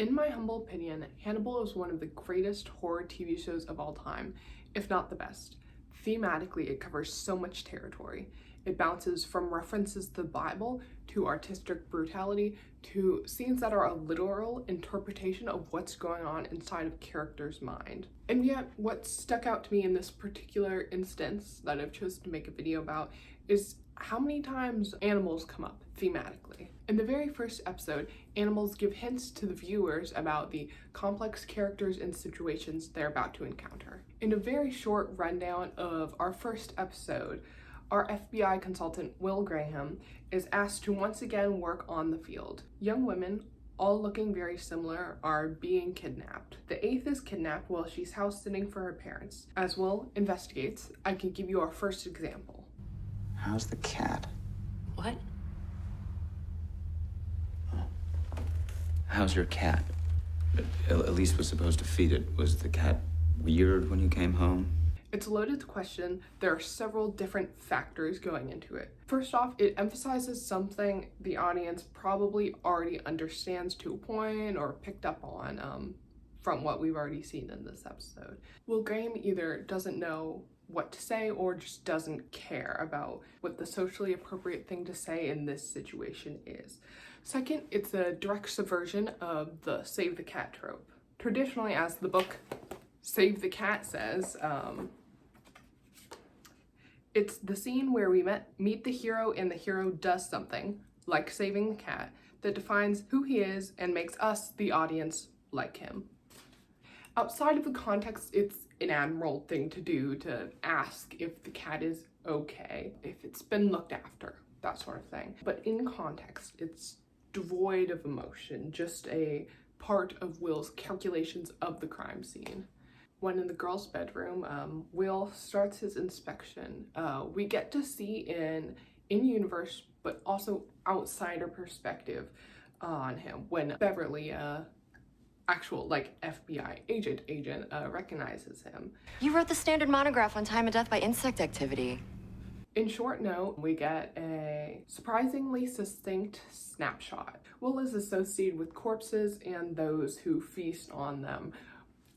In my humble opinion, Hannibal is one of the greatest horror TV shows of all time, if not the best. Thematically, it covers so much territory. It bounces from references to the Bible to artistic brutality to scenes that are a literal interpretation of what's going on inside of a character's mind. And yet, what stuck out to me in this particular instance that I've chosen to make a video about is how many times animals come up thematically. In the very first episode, animals give hints to the viewers about the complex characters and situations they're about to encounter. In a very short rundown of our first episode, our FBI consultant, Will Graham, is asked to once again work on the field. Young women, all looking very similar, are being kidnapped. The 8th is kidnapped while she's house sitting for her parents. As Will investigates, I can give you our first example. How's the cat? What? How's your cat? Elise was supposed to feed it. Was the cat weird when you came home? It's a loaded question. There are several different factors going into it. First off, it emphasizes something the audience probably already understands to a point or picked up on from what we've already seen in this episode. Will Graham either doesn't know what to say or just doesn't care about what the socially appropriate thing to say in this situation is. Second, it's a direct subversion of the save the cat trope. Traditionally, as the book Save the Cat says, it's the scene where we meet the hero and the hero does something, like saving the cat, that defines who he is and makes us, the audience, like him. Outside of the context, it's an admirable thing to do to ask if the cat is okay, if it's been looked after, that sort of thing. But in context, it's devoid of emotion, just a part of Will's calculations of the crime scene. When in the girls' bedroom, Will starts his inspection. We get to see in-universe, but also outsider perspective on him when Beverly, actual FBI agent recognizes him. You wrote the standard monograph on time of death by insect activity. In short note, we get a surprisingly succinct snapshot. Will is associated with corpses and those who feast on them,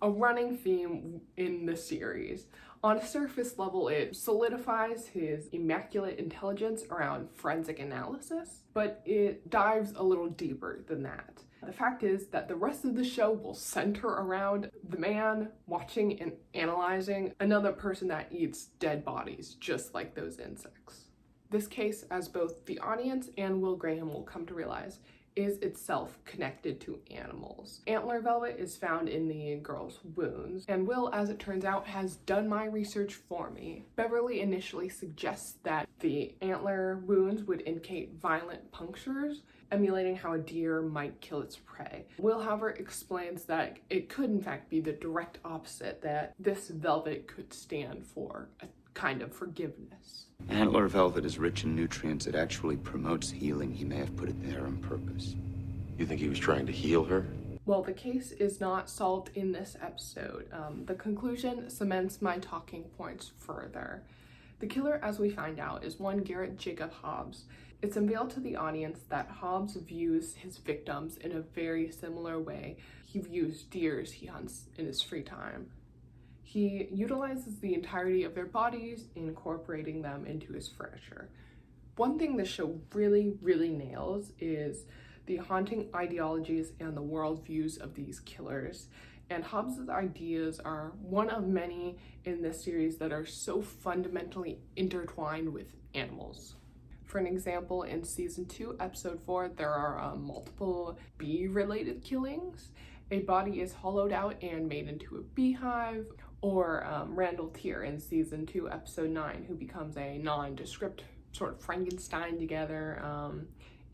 a running theme in the series. On a surface level, it solidifies his immaculate intelligence around forensic analysis, but it dives a little deeper than that. The fact is that the rest of the show will center around the man watching and analyzing another person that eats dead bodies, just like those insects. This case, as both the audience and Will Graham will come to realize, is itself connected to animals. Antler velvet is found in the girl's wounds, and Will, as it turns out, has done my research for me. Beverly initially suggests that the antler wounds would indicate violent punctures, emulating how a deer might kill its prey. Will, however, explains that it could in fact be the direct opposite, that this velvet could stand for a kind of forgiveness. Antler velvet is rich in nutrients. It actually promotes healing. He may have put it there on purpose. You think he was trying to heal her? Well, the case is not solved in this episode. The conclusion cements my talking points further. The killer, as we find out, is one Garrett Jacob Hobbs. It's unveiled to the audience that Hobbs views his victims in a very similar way he views deers he hunts in his free time. He utilizes the entirety of their bodies, incorporating them into his furniture. One thing the show really nails is the haunting ideologies and the worldviews of these killers. And Hobbs' ideas are one of many in this series that are so fundamentally intertwined with animals. For an example, in season 2, episode 4, there are multiple bee-related killings. A body is hollowed out and made into a beehive, or Randall Tier in season 2, episode 9, who becomes a nondescript sort of Frankenstein together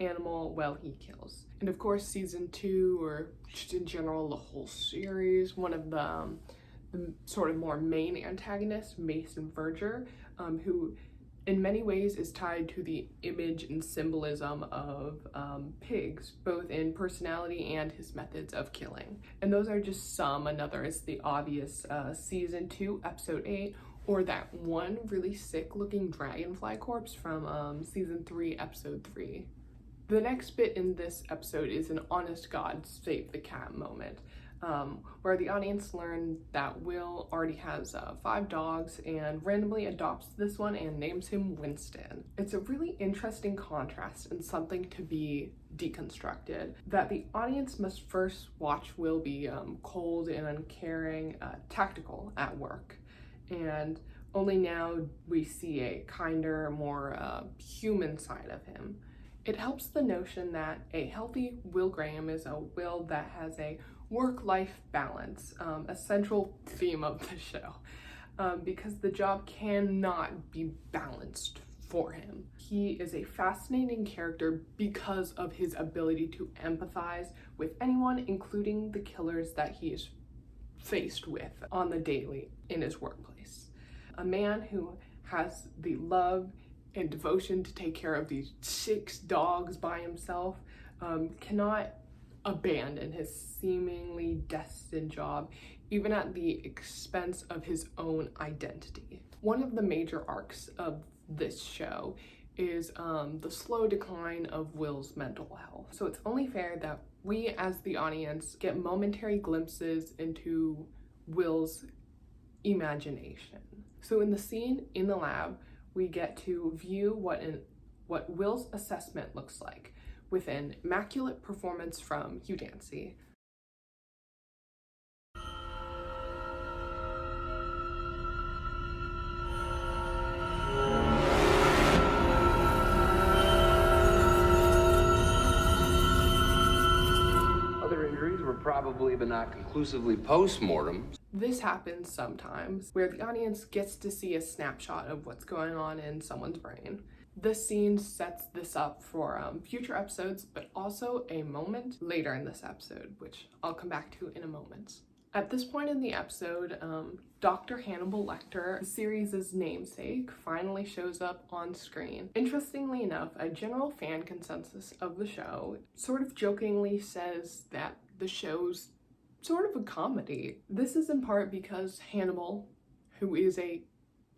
animal while he kills. And of course, season 2, or just in general the whole series, one of the sort of more main antagonists, Mason Verger, who in many ways is tied to the image and symbolism of pigs, both in personality and his methods of killing. And those are just some. Another is the obvious season 2, episode 8, or that one really sick looking dragonfly corpse from season 3, episode 3. The next bit in this episode is an honest God save the cat moment, where the audience learn that Will already has 5 dogs and randomly adopts this one and names him Winston. It's a really interesting contrast and something to be deconstructed, that the audience must first watch Will be cold and uncaring, tactical at work, and only now we see a kinder, more human side of him. It helps the notion that a healthy Will Graham is a Will that has a work-life balance, a central theme of the show, because the job cannot be balanced for him. He is a fascinating character because of his ability to empathize with anyone, including the killers that he is faced with on the daily in his workplace. A man who has the love and devotion to take care of these 6 dogs by himself cannot abandon his seemingly destined job, even at the expense of his own identity. One of the major arcs of this show is the slow decline of Will's mental health. So it's only fair that we as the audience get momentary glimpses into Will's imagination. So in the scene in the lab, we get to view what Will's assessment looks like, with an immaculate performance from Hugh Dancy. Other injuries were probably, but not conclusively, post-mortem. This happens sometimes, where the audience gets to see a snapshot of what's going on in someone's brain. This scene sets this up for future episodes, but also a moment later in this episode, which I'll come back to in a moment. At this point in the episode, Dr. Hannibal Lecter, the series' namesake, finally shows up on screen. Interestingly enough, a general fan consensus of the show sort of jokingly says that the show's sort of a comedy. This is in part because Hannibal, who is a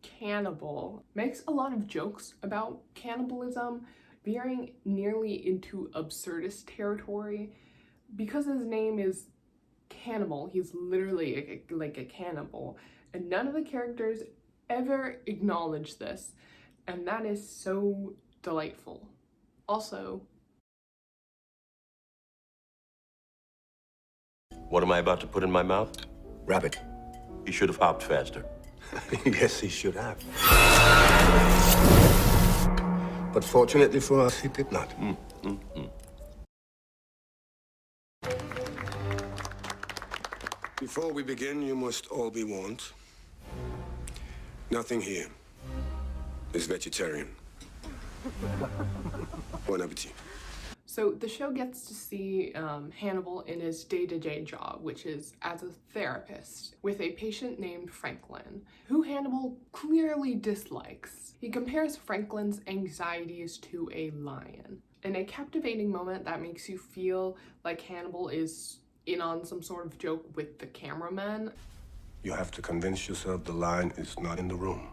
cannibal, makes a lot of jokes about cannibalism, veering nearly into absurdist territory. Because his name is Cannibal, he's literally like a cannibal, and none of the characters ever acknowledge this, and that is so delightful. Also, What am I about to put in my mouth? Rabbit. He should have hopped faster. Yes, he should have. But fortunately for us, he did not. Before we begin, you must all be warned. Nothing here is vegetarian. Bon appetit. so the show gets to see Hannibal in his day-to-day job, which is as a therapist with a patient named Franklin, who Hannibal clearly dislikes. He compares Franklin's anxieties to a lion, in a captivating moment that makes you feel like Hannibal is in on some sort of joke with the cameraman. You have to convince yourself the lion is not in the room.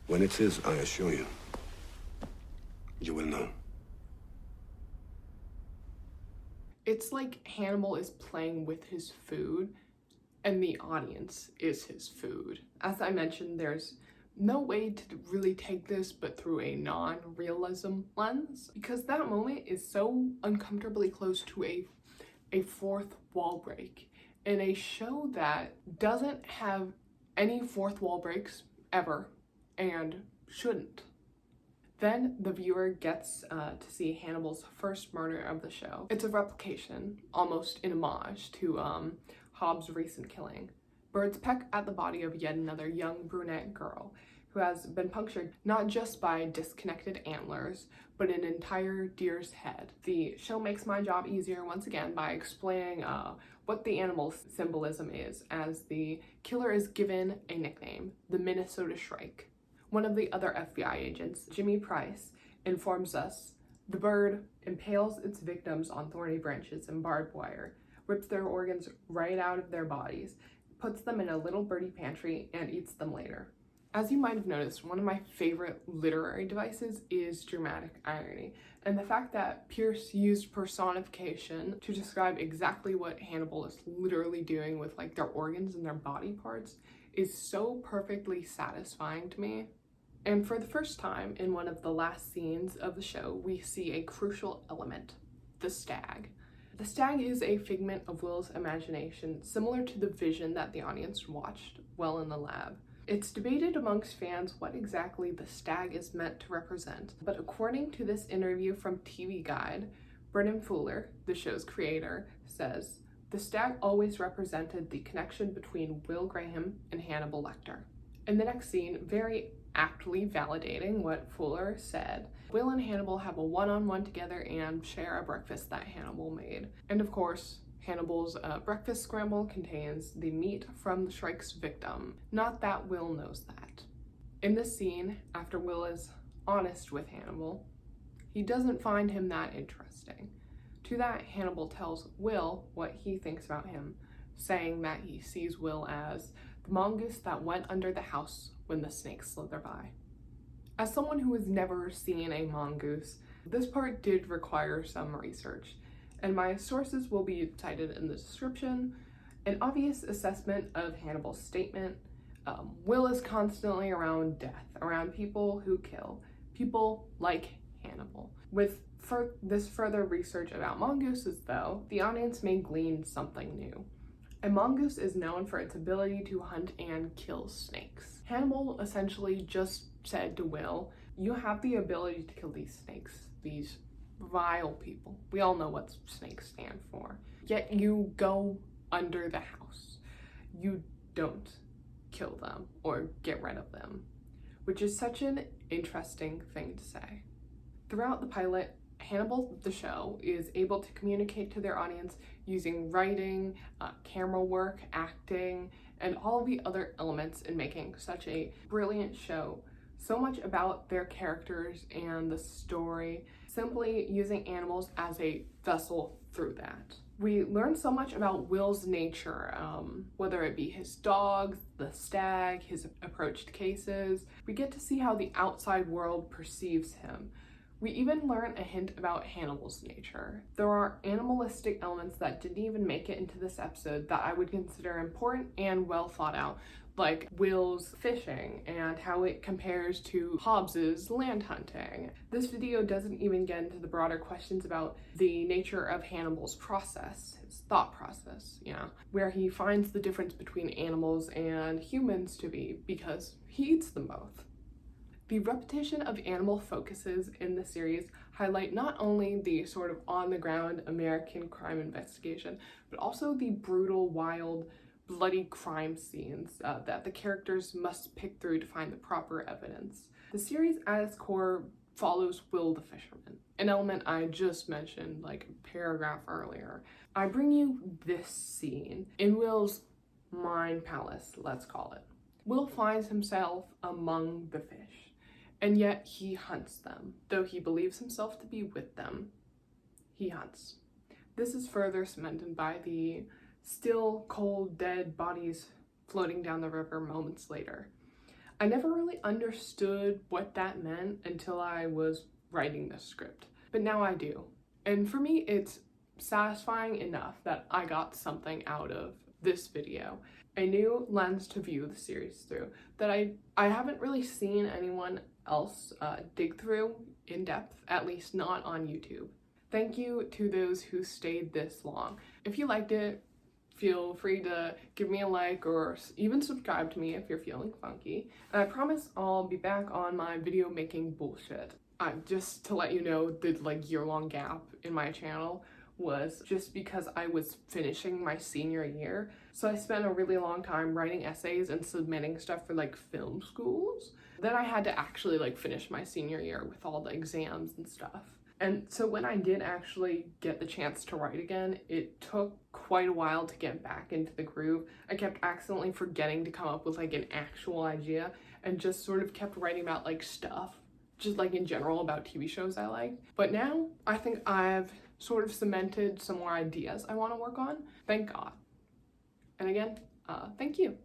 When it is, I assure you, you will know. It's like Hannibal is playing with his food, and the audience is his food. As I mentioned, there's no way to really take this but through a non-realism lens, because that moment is so uncomfortably close to a fourth wall break in a show that doesn't have any fourth wall breaks ever and shouldn't. Then the viewer gets to see Hannibal's first murder of the show. It's a replication, almost an homage to Hobbs' recent killing. Birds peck at the body of yet another young brunette girl who has been punctured not just by disconnected antlers, but an entire deer's head. The show makes my job easier once again by explaining what the animal symbolism is, as the killer is given a nickname, the Minnesota Shrike. One of the other FBI agents, Jimmy Price, informs us the bird impales its victims on thorny branches and barbed wire, rips their organs right out of their bodies, puts them in a little birdie pantry, and eats them later. As you might have noticed, one of my favorite literary devices is dramatic irony, and the fact that Pierce used personification to describe exactly what Hannibal is literally doing with like their organs and their body parts is so perfectly satisfying to me. And for the first time in one of the last scenes of the show, we see a crucial element: the stag. The stag is a figment of Will's imagination, similar to the vision that the audience watched while in the lab. It's debated amongst fans what exactly the stag is meant to represent, but according to this interview from TV Guide, Bryan Fuller, the show's creator, says, "The stag always represented the connection between Will Graham and Hannibal Lecter." In the next scene, very aptly validating what Fuller said, Will and Hannibal have a one-on-one together and share a breakfast that Hannibal made. And of course, Hannibal's breakfast scramble contains the meat from the strike's victim. Not that Will knows that. In this scene, after Will is honest with Hannibal, he doesn't find him that interesting. To that, Hannibal tells Will what he thinks about him, saying that he sees Will as the mongoose that went under the house when the snakes slither by. As someone who has never seen a mongoose, this part did require some research, and my sources will be cited in the description. An obvious assessment of Hannibal's statement: Will is constantly around death, around people who kill, people like Hannibal. With this further research about mongooses, though, the audience may glean something new. A mongoose is known for its ability to hunt and kill snakes. Hannibal essentially just said to Will, "You have the ability to kill these snakes, these vile people. We all know what snakes stand for. Yet you go under the house. You don't kill them or get rid of them," which is such an interesting thing to say. Throughout the pilot, Hannibal, the show, is able to communicate to their audience using writing, camera work, acting, and all the other elements in making such a brilliant show. So much about their characters and the story, simply using animals as a vessel through that. We learn so much about Will's nature, whether it be his dogs, the stag, his approach to cases. We get to see how the outside world perceives him. We even learn a hint about Hannibal's nature. There are animalistic elements that didn't even make it into this episode that I would consider important and well thought out, like Will's fishing and how it compares to Hobbs's land hunting. This video doesn't even get into the broader questions about the nature of Hannibal's process, his thought process, where he finds the difference between animals and humans to be, because he eats them both. The repetition of animal focuses in the series highlight not only the sort of on-the-ground American crime investigation, but also the brutal, wild, bloody crime scenes that the characters must pick through to find the proper evidence. The series at its core follows Will the fisherman, an element I just mentioned like a paragraph earlier. I bring you this scene in Will's mind palace, let's call it. Will finds himself among the fish, and yet he hunts them. Though he believes himself to be with them, he hunts. This is further cemented by the still cold, dead bodies floating down the river moments later. I never really understood what that meant until I was writing the script, but now I do. And for me, it's satisfying enough that I got something out of this video, a new lens to view the series through that I haven't really seen anyone else dig through in depth, at least not on YouTube. Thank you to those who stayed this long. If you liked it, feel free to give me a like or even subscribe to me if you're feeling funky. And I promise I'll be back on my video making bullshit. Just to let you know, the year-long gap in my channel was just because I was finishing my senior year. So I spent a really long time writing essays and submitting stuff for film schools. Then I had to actually finish my senior year with all the exams and stuff. And so when I did actually get the chance to write again, it took quite a while to get back into the groove. I kept accidentally forgetting to come up with an actual idea and just sort of kept writing about stuff, just in general about TV shows I like. But now I think I've sort of cemented some more ideas I want to work on. Thank God. And again, thank you.